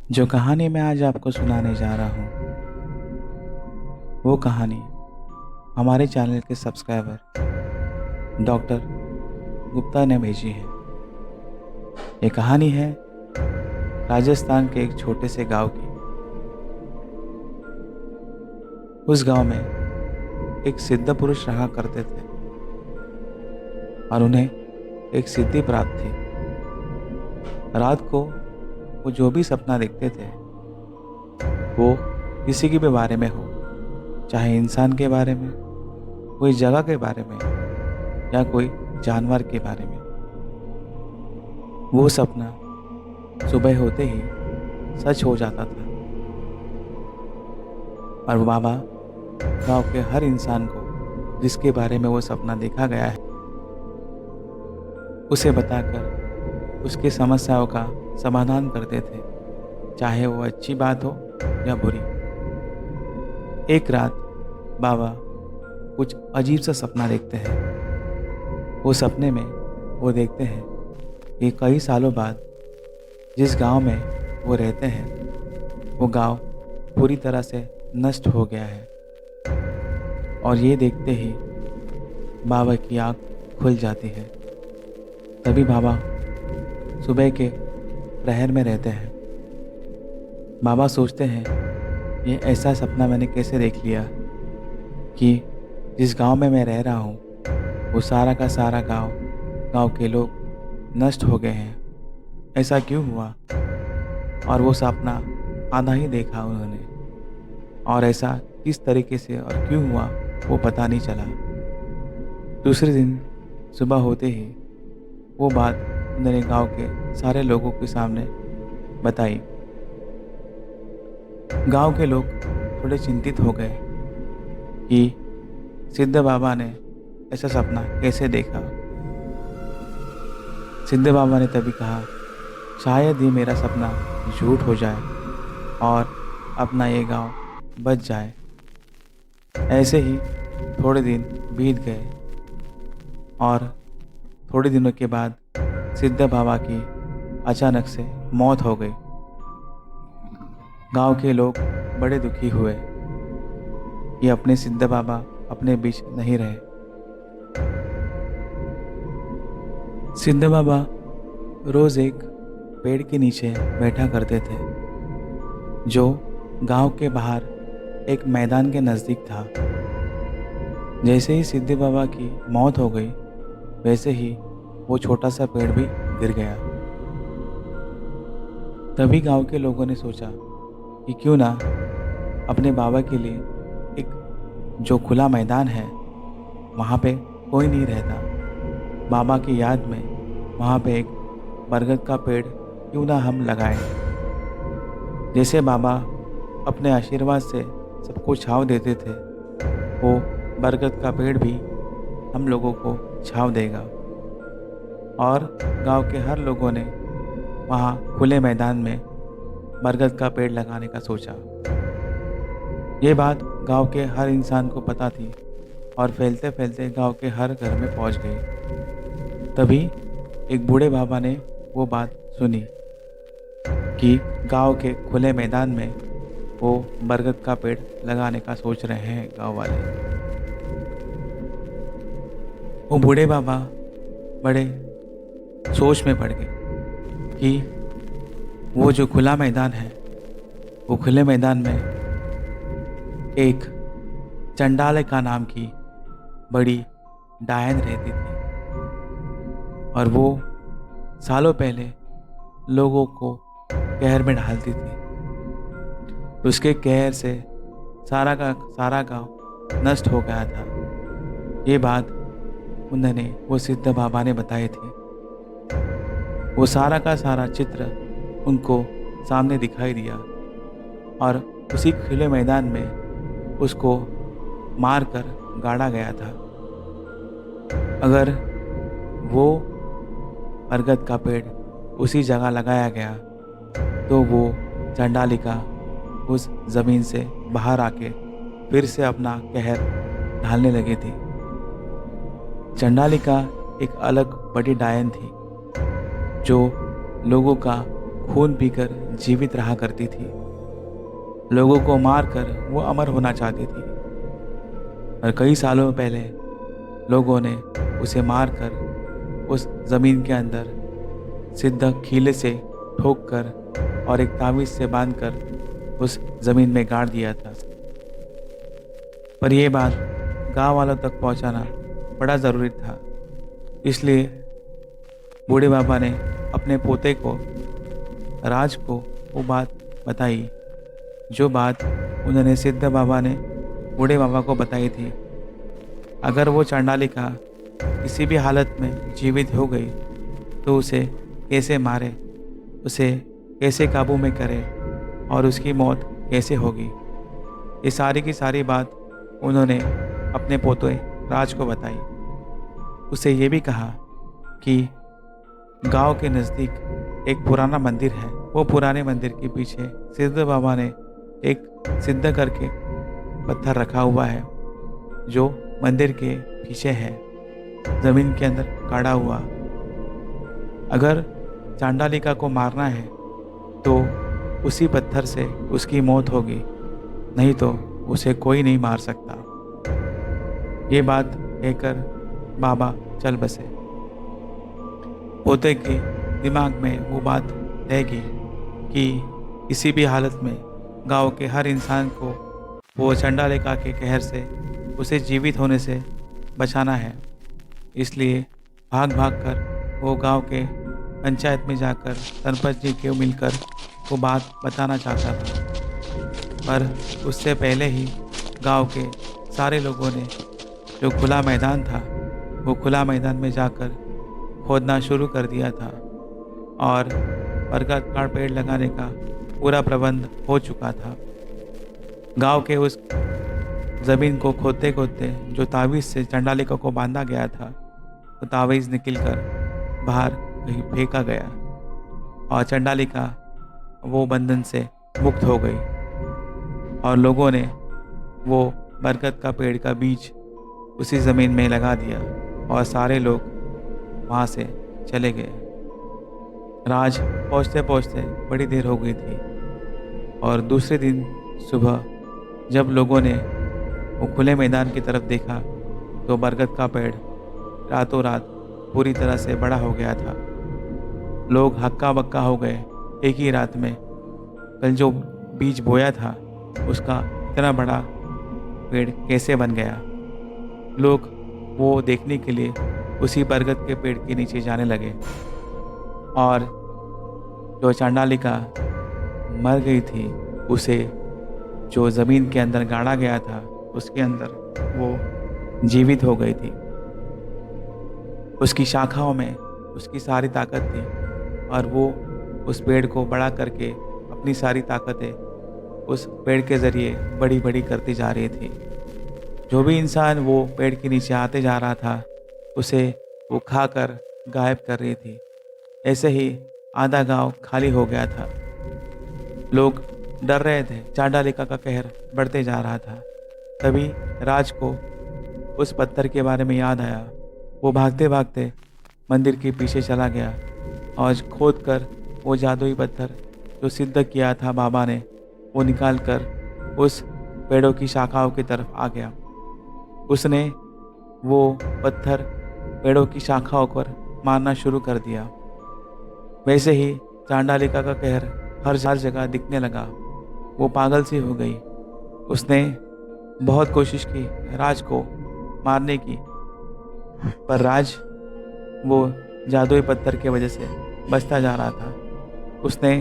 जो कहानी मैं आज आपको सुनाने जा रहा हूँ वो कहानी हमारे चैनल के सब्सक्राइबर डॉक्टर गुप्ता ने भेजी है। ये कहानी है राजस्थान के एक छोटे से गांव की। उस गांव में एक सिद्ध पुरुष रहा करते थे और उन्हें एक सिद्धि प्राप्त थी। रात को वो जो भी सपना देखते थे वो किसी के भी बारे में हो, चाहे इंसान के बारे में, कोई जगह के बारे में या कोई जानवर के बारे में। वो सपना सुबह होते ही सच हो जाता था और वो बाबा गांव के हर इंसान को जिसके बारे में वो सपना देखा गया है उसे बताकर उसकी समस्याओं का समाधान करते थे, चाहे वो अच्छी बात हो या बुरी। एक रात बाबा कुछ अजीब सा सपना देखते हैं। वो सपने में वो देखते हैं कि कई सालों बाद जिस गांव में वो रहते हैं वो गांव पूरी तरह से नष्ट हो गया है। और ये देखते ही बाबा की आँख खुल जाती है। तभी बाबा सुबह के प्रहर में रहते हैं। बाबा सोचते हैं ये ऐसा सपना मैंने कैसे देख लिया कि जिस गांव में मैं रह रहा हूँ वो सारा का सारा गांव के लोग नष्ट हो गए हैं। ऐसा क्यों हुआ? और वो सपना आधा ही देखा उन्होंने और ऐसा किस तरीके से और क्यों हुआ वो पता नहीं चला। दूसरे दिन सुबह होते ही वो बात उन्होंने गांव के सारे लोगों के सामने बताई। गांव के लोग थोड़े चिंतित हो गए कि सिद्ध बाबा ने ऐसा सपना कैसे देखा। सिद्ध बाबा ने तभी कहा, शायद ही मेरा सपना झूठ हो जाए और अपना ये गांव बच जाए। ऐसे ही थोड़े दिन बीत गए और थोड़े दिनों के बाद सिद्ध बाबा की अचानक से मौत हो गई। गांव के लोग बड़े दुखी हुए कि अपने सिद्ध बाबा अपने बीच नहीं रहे। सिद्ध बाबा रोज एक पेड़ के नीचे बैठा करते थे जो गांव के बाहर एक मैदान के नज़दीक था। जैसे ही सिद्ध बाबा की मौत हो गई वैसे ही वो छोटा सा पेड़ भी गिर गया। तभी गांव के लोगों ने सोचा कि क्यों ना अपने बाबा के लिए एक जो खुला मैदान है वहाँ पे कोई नहीं रहता, बाबा की याद में वहाँ पे एक बरगद का पेड़ क्यों ना हम लगाएं। जैसे बाबा अपने आशीर्वाद से सबको छांव देते थे वो बरगद का पेड़ भी हम लोगों को छांव देगा। और गांव के हर लोगों ने वहाँ खुले मैदान में बरगद का पेड़ लगाने का सोचा। ये बात गांव के हर इंसान को पता थी और फैलते फैलते गांव के हर घर में पहुंच गई। तभी एक बूढ़े बाबा ने वो बात सुनी कि गांव के खुले मैदान में वो बरगद का पेड़ लगाने का सोच रहे हैं गांव वाले। वो बूढ़े बाबा बड़े सोच में पड़ गए कि वो जो खुला मैदान है वो खुले मैदान में एक चंडालिका नाम की बड़ी डायन रहती थी और वो सालों पहले लोगों को कहर में डालती थी। उसके कहर से सारा का सारा गांव नष्ट हो गया था। ये बात उन्होंने वो सिद्ध बाबा ने बताए थे। वो सारा का सारा चित्र उनको सामने दिखाई दिया और उसी खुले मैदान में उसको मारकर गाड़ा गया था। अगर वो बरगद का पेड़ उसी जगह लगाया गया तो वो चंडालिका उस ज़मीन से बाहर आके फिर से अपना कहर ढालने लगी थी। चंडालिका एक अलग बड़ी डायन थी जो लोगों का खून पीकर जीवित रहा करती थी। लोगों को मारकर वो अमर होना चाहती थी। और कई सालों पहले लोगों ने उसे मारकर उस जमीन के अंदर सीधा खीले से ठोक कर और एक तावीज से बांधकर उस जमीन में गाड़ दिया था। पर यह बात गांव वालों तक पहुंचाना बड़ा ज़रूरी था। इसलिए बूढ़े बाबा ने अपने पोते को राज को वो बात बताई, जो बात उन्होंने सिद्ध बाबा ने बूढ़े बाबा को बताई थी। अगर वो चांडालिका किसी भी हालत में जीवित हो गई तो उसे कैसे मारे, उसे कैसे काबू में करे और उसकी मौत कैसे होगी। ये सारी की सारी बात उन्होंने अपने पोते राज को बताई। उसे ये भी कहा कि गांव के नज़दीक एक पुराना मंदिर है। वो पुराने मंदिर के पीछे सिद्ध बाबा ने एक सिद्ध करके पत्थर रखा हुआ है, जो मंदिर के पीछे है, जमीन के अंदर गाड़ा हुआ। अगर चांडालिका को मारना है तो उसी पत्थर से उसकी मौत होगी, नहीं तो उसे कोई नहीं मार सकता। ये बात कहकर बाबा चल बसे। पोते के दिमाग में वो बात रहेगी कि किसी भी हालत में गांव के हर इंसान को वो चांडालिका के कहर से उसे जीवित होने से बचाना है। इसलिए भाग भाग कर वो गांव के पंचायत में जाकर सरपंच जी के मिलकर वो बात बताना चाहता था। पर उससे पहले ही गांव के सारे लोगों ने जो खुला मैदान था, वो खुला मैदान में जाकर खोदना शुरू कर दिया था और बरगद का पेड़ लगाने का पूरा प्रबंध हो चुका था। गांव के उस ज़मीन को खोदते खोदते जो तावीज़ से चांडालिका को बांधा गया था, वो तावीज़ निकलकर बाहर कहीं फेंका गया और चांडालिका वो बंधन से मुक्त हो गई। और लोगों ने वो बरगद का पेड़ का बीज उसी ज़मीन में लगा दिया और सारे लोग वहाँ से चले गए। राज पहुँचते पहुँचते बड़ी देर हो गई थी और दूसरे दिन सुबह जब लोगों ने वो खुले मैदान की तरफ देखा तो बरगद का पेड़ रातों रात पूरी तरह से बड़ा हो गया था। लोग हक्का बक्का हो गए एक ही रात में। कल जो बीज बोया था उसका इतना बड़ा पेड़ कैसे बन गया। लोग वो देखने के लिए उसी बरगद के पेड़ के नीचे जाने लगे और जो चांडालिका मर गई थी उसे जो ज़मीन के अंदर गाड़ा गया था उसके अंदर वो जीवित हो गई थी। उसकी शाखाओं में उसकी सारी ताकत थी और वो उस पेड़ को बड़ा करके अपनी सारी ताकतें उस पेड़ के ज़रिए बड़ी बड़ी करती जा रही थी। जो भी इंसान वो पेड़ के नीचे आते जा रहा था उसे वो खाकर गायब कर रही थी। ऐसे ही आधा गांव खाली हो गया था। लोग डर रहे थे, चांडालिका का कहर बढ़ते जा रहा था। तभी राज को उस पत्थर के बारे में याद आया। वो भागते भागते मंदिर के पीछे चला गया और खोद कर वो जादुई पत्थर जो सिद्ध किया था बाबा ने, वो निकाल कर उस पेड़ों की शाखाओं की तरफ आ गया। उसने वो पत्थर पेड़ों की शाखाओं पर मारना शुरू कर दिया। वैसे ही चांडालिका का कहर हर जगह दिखने लगा। वो पागल सी हो गई। उसने बहुत कोशिश की राज को मारने की, पर राज वो जादुई पत्थर के वजह से बचता जा रहा था। उसने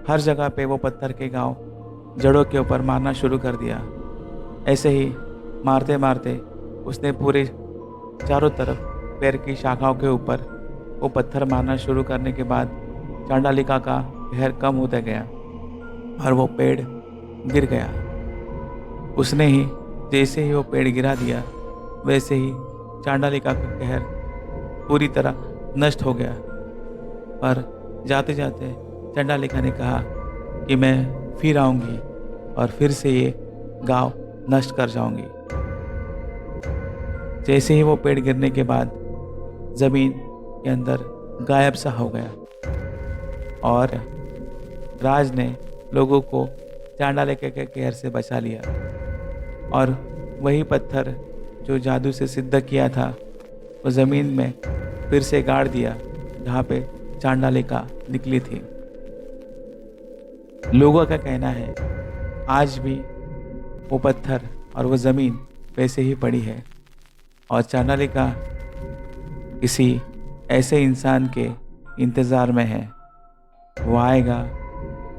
हर जगह पे वो पत्थर के गांव जड़ों के ऊपर मारना शुरू कर दिया। ऐसे ही मारते मारते उसने पूरे चारों तरफ पेड़ की शाखाओं के ऊपर वो पत्थर मारना शुरू करने के बाद चांडालिका का कहर कम होता गया और वो पेड़ गिर गया। उसने ही जैसे ही वो पेड़ गिरा दिया वैसे ही चांडालिका का कहर पूरी तरह नष्ट हो गया। पर जाते जाते चांडालिका ने कहा कि मैं फिर आऊँगी और फिर से ये गांव नष्ट कर जाऊंगी। जैसे ही वो पेड़ गिरने के बाद ज़मीन के अंदर गायब सा हो गया और राज ने लोगों को चांडालिका के कहर से बचा लिया और वही पत्थर जो जादू से सिद्ध किया था वो ज़मीन में फिर से गाड़ दिया जहाँ पे चांडालिका निकली थी। लोगों का कहना है आज भी वो पत्थर और वो ज़मीन वैसे ही पड़ी है और चांडालिका किसी ऐसे इंसान के इंतज़ार में है। वो आएगा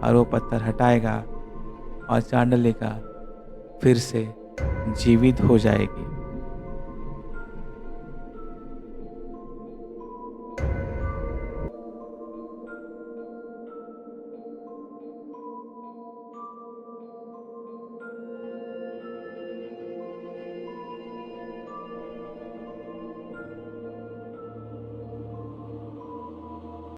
और वो पत्थर हटाएगा और चांडालिका फिर से जीवित हो जाएगी।